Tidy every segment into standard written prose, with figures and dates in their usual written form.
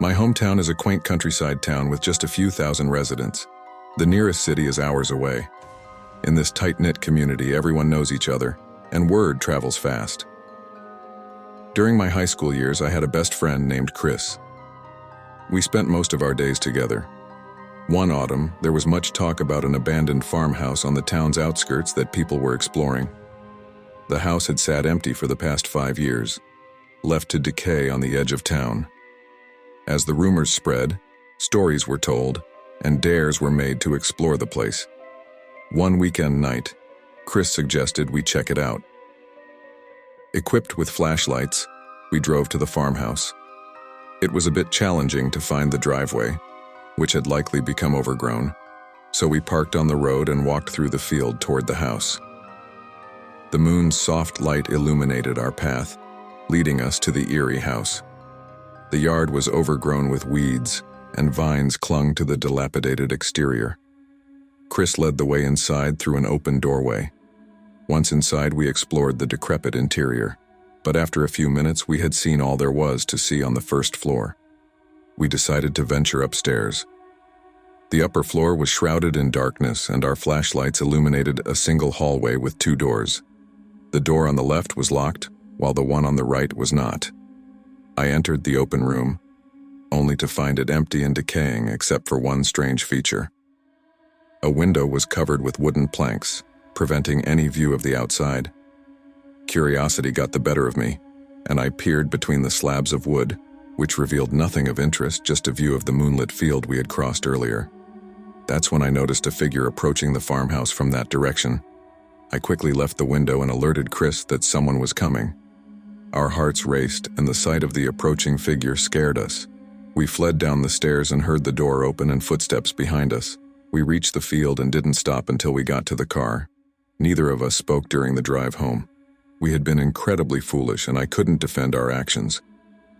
My hometown is a quaint countryside town with just a few thousand residents. The nearest city is hours away. In this tight-knit community, everyone knows each other, and word travels fast. During my high school years, I had a best friend named Chris. We spent most of our days together. One autumn, there was much talk about an abandoned farmhouse on the town's outskirts that people were exploring. The house had sat empty for the past 5 years, left to decay on the edge of town. As the rumors spread, stories were told, and dares were made to explore the place. One weekend night, Chris suggested we check it out. Equipped with flashlights, we drove to the farmhouse. It was a bit challenging to find the driveway, which had likely become overgrown, so we parked on the road and walked through the field toward the house. The moon's soft light illuminated our path, leading us to the eerie house. The yard was overgrown with weeds, and vines clung to the dilapidated exterior. Chris led the way inside through an open doorway. Once inside, we explored the decrepit interior, but after a few minutes, we had seen all there was to see on the first floor. We decided to venture upstairs. The upper floor was shrouded in darkness, and our flashlights illuminated a single hallway with 2 doors. The door on the left was locked, while the one on the right was not. I entered the open room, only to find it empty and decaying except for one strange feature. A window was covered with wooden planks, preventing any view of the outside. Curiosity got the better of me, and I peered between the slabs of wood, which revealed nothing of interest, just a view of the moonlit field we had crossed earlier. That's when I noticed a figure approaching the farmhouse from that direction. I quickly left the window and alerted Chris that someone was coming. Our hearts raced, and the sight of the approaching figure scared us. We fled down the stairs and heard the door open and footsteps behind us. We reached the field and didn't stop until we got to the car. Neither of us spoke during the drive home. We had been incredibly foolish, and I couldn't defend our actions.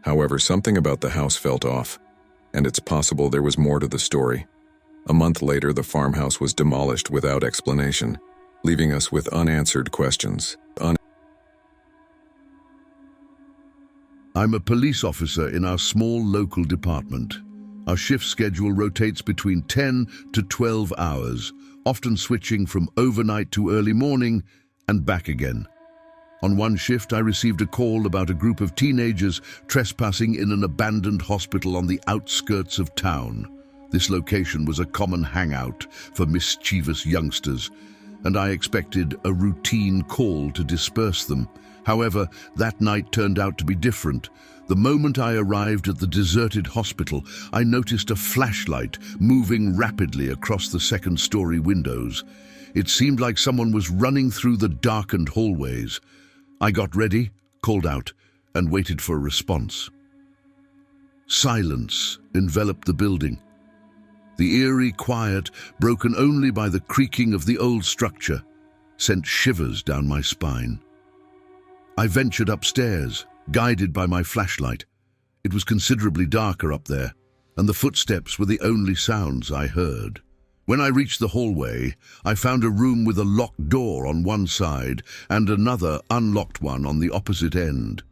However, something about the house felt off, and it's possible there was more to the story. A month later, the farmhouse was demolished without explanation, leaving us with unanswered questions. I'm a police officer in our small local department. Our shift schedule rotates between 10 to 12 hours, often switching from overnight to early morning and back again. On one shift, I received a call about a group of teenagers trespassing in an abandoned hospital on the outskirts of town. This location was a common hangout for mischievous youngsters, and I expected a routine call to disperse them. However, that night turned out to be different. The moment I arrived at the deserted hospital, I noticed a flashlight moving rapidly across the second-story windows. It seemed like someone was running through the darkened hallways. I got ready, called out, and waited for a response. Silence enveloped the building. The eerie quiet, broken only by the creaking of the old structure, sent shivers down my spine. I ventured upstairs, guided by my flashlight. It was considerably darker up there, and the footsteps were the only sounds I heard. When I reached the hallway, I found a room with a locked door on one side and another unlocked one on the opposite end.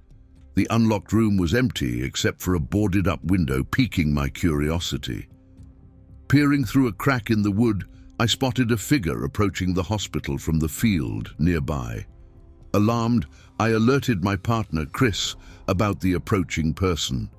The unlocked room was empty except for a boarded-up window piquing my curiosity. Peering through a crack in the wood, I spotted a figure approaching the hospital from the field nearby. Alarmed, I alerted my partner, Chris, about the approaching person.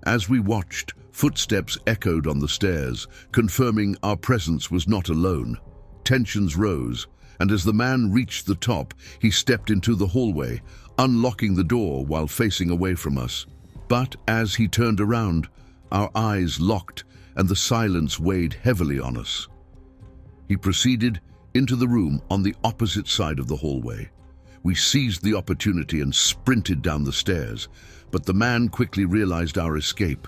As we watched, footsteps echoed on the stairs, confirming our presence was not alone. Tensions rose, and as the man reached the top, he stepped into the hallway, unlocking the door while facing away from us. But as he turned around, our eyes locked, and the silence weighed heavily on us. He proceeded into the room on the opposite side of the hallway. We seized the opportunity and sprinted down the stairs, but the man quickly realized our escape.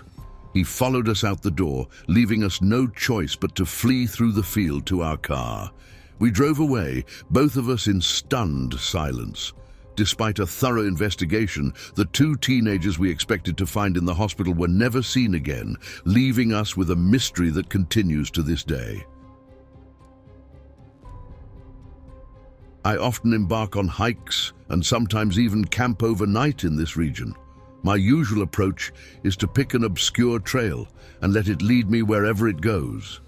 He followed us out the door, leaving us no choice but to flee through the field to our car. We drove away, both of us in stunned silence. Despite a thorough investigation, the 2 teenagers we expected to find in the hospital were never seen again, leaving us with a mystery that continues to this day. I often embark on hikes and sometimes even camp overnight in this region. My usual approach is to pick an obscure trail and let it lead me wherever it goes.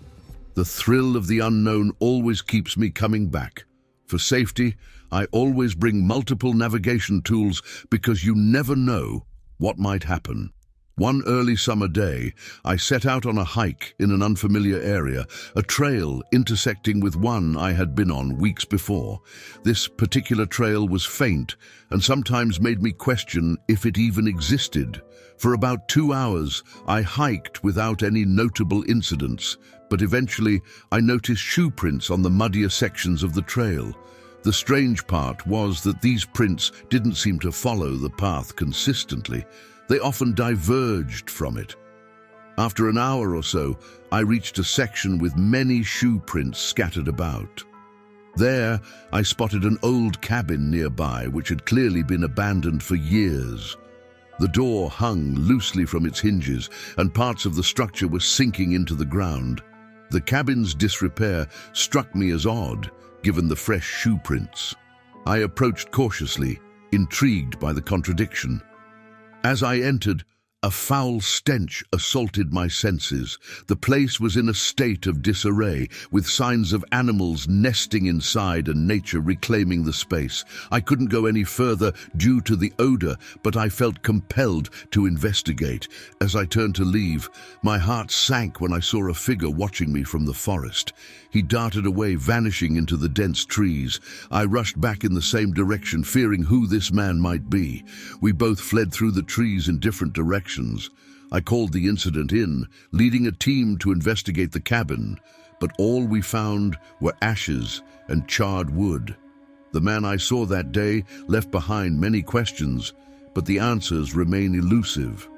The thrill of the unknown always keeps me coming back. For safety, I always bring multiple navigation tools because you never know what might happen. One early summer day, I set out on a hike in an unfamiliar area, a trail intersecting with one I had been on weeks before. This particular trail was faint and sometimes made me question if it even existed. For about 2 hours, I hiked without any notable incidents, but eventually I noticed shoe prints on the muddier sections of the trail. The strange part was that these prints didn't seem to follow the path consistently. They often diverged from it. After an hour or so, I reached a section with many shoe prints scattered about. There, I spotted an old cabin nearby which had clearly been abandoned for years. The door hung loosely from its hinges, and parts of the structure were sinking into the ground. The cabin's disrepair struck me as odd, given the fresh shoe prints. I approached cautiously, intrigued by the contradiction. As I entered, a foul stench assaulted my senses. The place was in a state of disarray, with signs of animals nesting inside and nature reclaiming the space. I couldn't go any further due to the odor, but I felt compelled to investigate. As I turned to leave, my heart sank when I saw a figure watching me from the forest. He darted away, vanishing into the dense trees. I rushed back in the same direction, fearing who this man might be. We both fled through the trees in different directions. I called the incident in, leading a team to investigate the cabin, but all we found were ashes and charred wood. The man I saw that day left behind many questions, but the answers remain elusive.